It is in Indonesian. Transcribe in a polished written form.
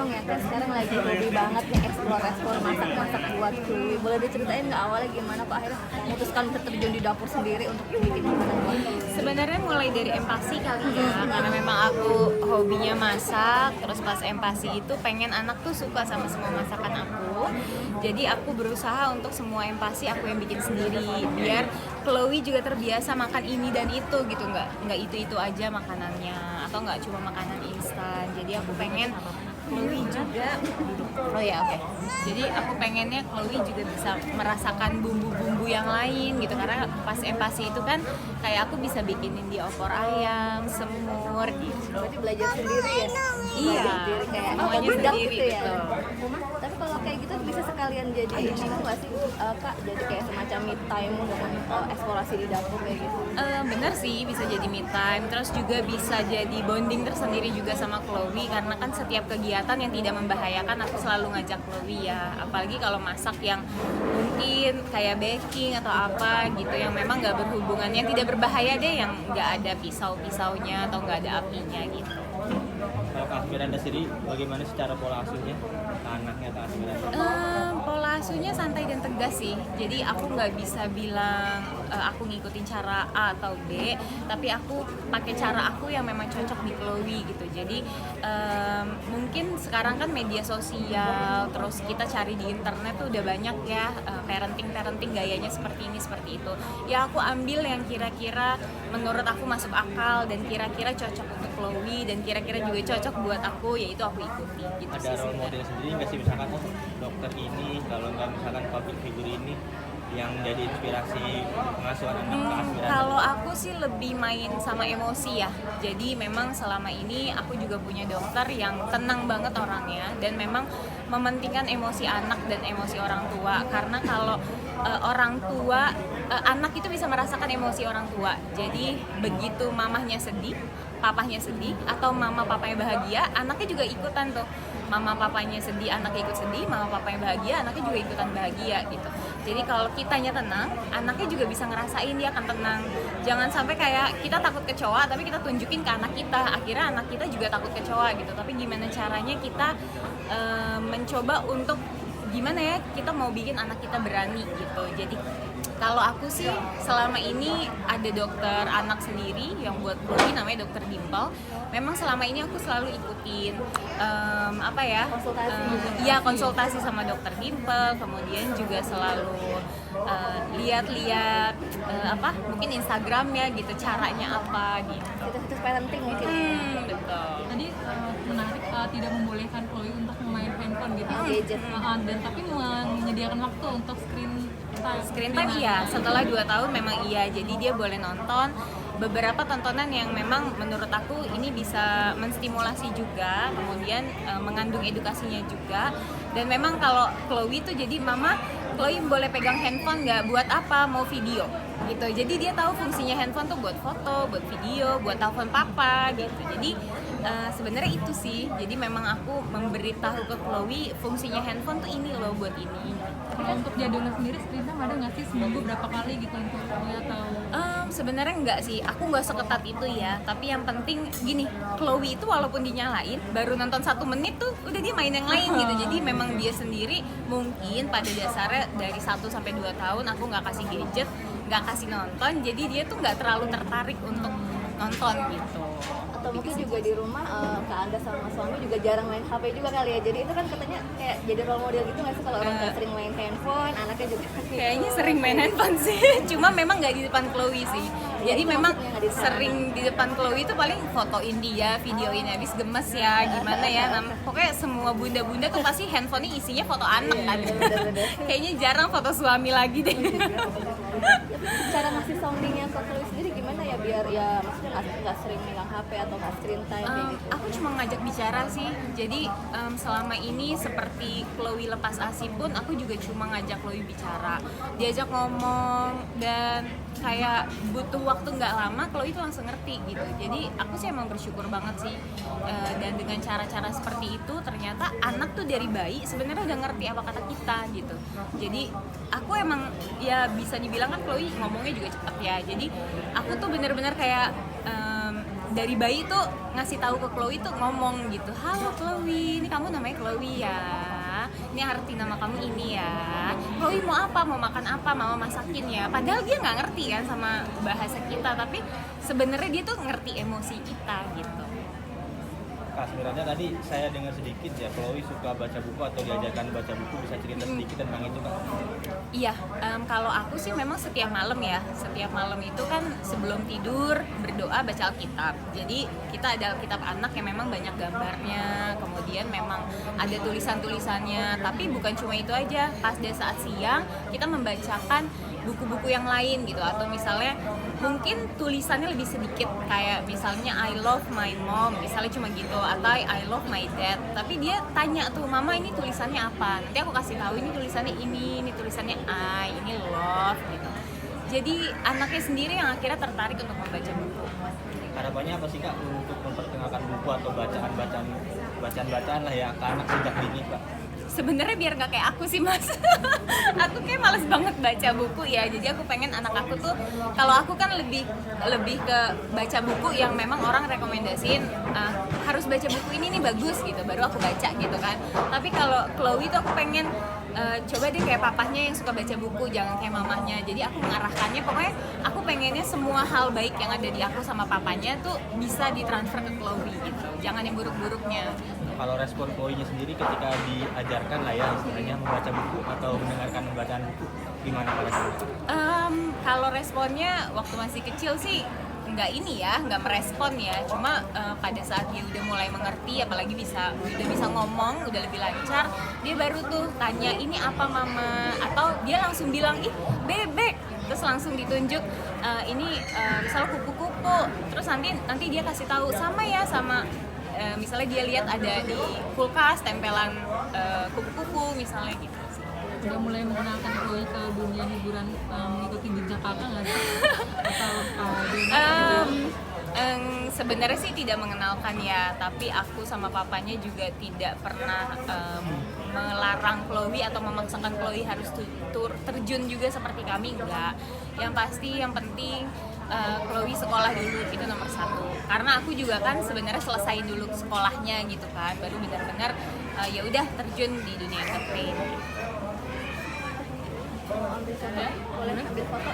dong ya, kan sekarang lagi hobi banget nih explore masak-masak buat Chloe. Boleh diceritain nggak awalnya gimana kok akhirnya memutuskan untuk terjun di dapur sendiri untuk bikin makanan buat Chloe? Sebenarnya mulai dari empati kali ya, karena memang aku hobinya masak, terus pas empati itu pengen anak tuh suka sama semua masakan aku. Jadi aku berusaha untuk semua empati aku yang bikin sendiri, biar Chloe juga terbiasa makan ini dan itu gitu, nggak itu aja makanannya, atau nggak cuma makanan instan. Jadi aku pengen Chloe juga, oh ya oke. Jadi aku pengennya Chloe juga bisa merasakan bumbu-bumbu yang lain gitu, karena pas empati itu kan kayak aku bisa bikinin dia opor ayam, semur gitu. Berarti belajar sendiri ya? Iya, Sendiri kayak semuanya otodidak sendiri, gitu ya? betul. Tapi kalau kayak gitu bisa sekalian jadi ini nggak sih Kak? Jadi kayak semacam me time untuk eksplorasi di dapur kayak gitu? Bener sih, bisa jadi me time, terus juga bisa jadi bonding tersendiri juga sama Chloe, karena kan setiap kegiatan yang tidak membahayakan aku selalu ngajak Chloe ya, apalagi kalau masak yang mungkin kayak baking atau apa gitu yang memang nggak berhubungan, yang tidak berbahaya deh, yang nggak ada pisau-pisaunya atau nggak ada apinya gitu. Kalau Kak Asmiranda sendiri, bagaimana secara pola asuhnya ke anaknya Kak Asmiranda? Pola asuhnya santai dan tegas sih. Jadi aku nggak bisa bilang aku ngikutin cara A atau B, tapi aku pakai cara aku yang memang cocok di Chloe gitu. Jadi mungkin sekarang kan media sosial, terus kita cari di internet tuh udah banyak ya parenting gayanya seperti ini seperti itu. Ya aku ambil yang kira-kira menurut aku masuk akal dan kira-kira cocok untuk Chloe dan kira-kira juga cocok buat aku, yaitu aku ikuti gitu. Ada role model sendiri nggak sih, misalkan oh dokter ini, kalau nggak misalkan public figure ini yang jadi inspirasi pengasuhan anak Kak Asmiranda? Kalau aku sih lebih main sama emosi ya. Jadi memang selama ini aku juga punya dokter yang tenang banget orangnya dan memang mementingkan emosi anak dan emosi orang tua. Karena kalau orang tua, anak itu bisa merasakan emosi orang tua. Jadi begitu mamahnya sedih, papahnya sedih, atau mama papanya bahagia, anaknya juga ikutan tuh. Mama papanya sedih, anaknya ikut sedih, mama papanya bahagia, anaknya juga ikutan bahagia gitu. Jadi kalau kitanya tenang, anaknya juga bisa ngerasain dia akan tenang. Jangan sampai kayak kita takut kecoa, tapi kita tunjukin ke anak kita, akhirnya anak kita juga takut kecoa gitu. Tapi gimana caranya kita mencoba untuk gimana ya, kita mau bikin anak kita berani gitu. Jadi kalau aku sih selama ini ada dokter anak sendiri yang buat Chloe, namanya dokter Dimple. Memang selama ini aku selalu ikutin konsultasi sama dokter Dimple. Kemudian juga selalu lihat-lihat mungkin Instagramnya gitu, caranya apa gitu. Situs-situs parenting mungkin. Betul. Tadi menarik tidak membolehkan Chloe untuk main handphone gitu, Gadget. dan tapi menyediakan waktu untuk Screen time iya, setelah 2 tahun memang iya. Jadi dia boleh nonton beberapa tontonan yang memang menurut aku ini bisa menstimulasi juga, kemudian mengandung edukasinya juga. Dan memang kalau Chloe tuh jadi mama, Chloe boleh pegang handphone nggak, buat apa, mau video gitu. Jadi dia tahu fungsinya handphone tuh buat foto, buat video, buat telepon papa gitu. Jadi sebenarnya itu sih. Jadi memang aku memberitahu ke Chloe fungsinya handphone tuh ini loh, buat ini. Kalau untuk jadwalnya sendiri screen time ada nggak sih, seminggu berapa kali gitu untuk Chloe atau? Sebenarnya enggak sih, aku nggak seketat itu ya. Tapi yang penting gini, Chloe itu walaupun dinyalain, baru nonton 1 menit tuh udah dia main yang lain gitu. Jadi memang dia sendiri mungkin pada dasarnya dari 1 sampai 2 tahun aku nggak kasih gadget, nggak kasih nonton, jadi dia tuh nggak terlalu tertarik untuk nonton gitu. Atau mungkin juga di rumah Kak Anda sama suami juga jarang main HP juga kali ya. Jadi itu kan katanya kayak jadi role model gitu nggak sih, kalau orang nggak sering main handphone, anaknya juga Kayaknya sering main handphone sih, cuma memang nggak di depan Chloe sih. Jadi itu memang maksudnya nggak di sana. sering di depan Chloe itu paling fotoin dia, videoin, habis gemes ya, gimana ya. Pokoknya semua bunda-bunda tuh pasti handphonenya isinya foto anak kan. bener-bener. Kayaknya jarang foto suami lagi deh. Cara ngasih soundingnya ke Chloe sendiri gimana ya, biar ya maksudnya nggak sering megang HP atau nggak screen time kayak gitu? Aku cuma ngajak bicara sih. Jadi selama ini seperti Chloe lepas ASI pun aku juga cuma ngajak Chloe bicara, diajak ngomong, dan kayak butuh waktu nggak lama Chloe itu langsung ngerti gitu. Jadi aku sih emang bersyukur banget sih, dan dengan cara-cara seperti itu ternyata anak tuh dari bayi sebenarnya udah ngerti apa kata kita gitu. Jadi aku emang ya bisa dibilang kan Chloe ngomongnya juga cepet ya. Jadi aku tuh bener-bener kayak dari bayi tuh ngasih tahu ke Chloe tuh ngomong gitu, halo Chloe, ini kamu namanya Chloe ya, ini arti nama kamu ini ya, Chloe mau apa, mau makan apa, mama masakin ya. Padahal dia nggak ngerti kan sama bahasa kita, tapi sebenarnya dia tuh ngerti emosi kita gitu. Kak, sebenarnya tadi saya dengar sedikit ya, Chloe suka baca buku atau diajarkan baca buku, bisa cerita sedikit tentang itu Kak? Iya, kalau aku sih memang setiap malam ya, setiap malam itu kan sebelum tidur berdoa baca Alkitab. Jadi kita ada Alkitab anak yang memang banyak gambarnya, kemudian memang ada tulisan-tulisannya. Tapi bukan cuma itu aja, pas di saat siang kita membacakan buku-buku yang lain gitu, atau misalnya mungkin tulisannya lebih sedikit, kayak misalnya I love my mom, misalnya cuma gitu, atau I love my dad. Tapi dia tanya tuh, mama ini tulisannya apa? Nanti aku kasih tahu ini tulisannya ini tulisannya I, ini love gitu. Jadi anaknya sendiri yang akhirnya tertarik untuk membaca buku. Harapannya apa sih Kak untuk memperkenalkan buku atau bacaan lah ya ke anak sejak dini Kak? Sebenarnya biar nggak kayak aku sih Mas. Aku kayak males banget baca buku ya. Jadi aku pengen anak aku tuh, kalau aku kan lebih ke baca buku yang memang orang rekomendasiin, harus baca buku ini nih bagus gitu, baru aku baca gitu kan. Tapi kalau Chloe tuh aku pengen coba deh kayak papahnya yang suka baca buku, jangan kayak mamahnya. Jadi aku mengarahkannya, pokoknya aku pengennya semua hal baik yang ada di aku sama papanya tuh bisa ditransfer ke Chloe gitu. Jangan yang buruk-buruknya. Kalau respon Chloe-nya sendiri ketika diajarkan lah ya istilahnya membaca buku atau mendengarkan bacaan buku, gimana Kak responnya? Kalau responnya waktu masih kecil sih nggak merespon ya. Cuma pada saat dia udah mulai mengerti, apalagi udah bisa ngomong, udah lebih lancar, dia baru tuh tanya ini apa mama, atau dia langsung bilang ih bebek, terus langsung ditunjuk ini misalnya kupu-kupu, terus nanti dia kasih tahu sama ya sama misalnya dia lihat ada di kulkas tempelan kupu-kupu misalnya gitu. Udah mulai mengenalkan Chloe ke dunia hiburan mengikuti jejak kakak nggak sih? Atau Sebenarnya sih tidak mengenalkan ya, tapi aku sama papanya juga tidak pernah melarang Chloe atau memaksakan Chloe harus terjun juga seperti kami, enggak. Yang pasti yang penting Chloe sekolah dulu, itu nomor 1. Karena aku juga kan sebenarnya selesaiin dulu sekolahnya gitu kan, baru benar-benar ya udah terjun di dunia entertain. Mau ambil foto? Boleh ambil foto?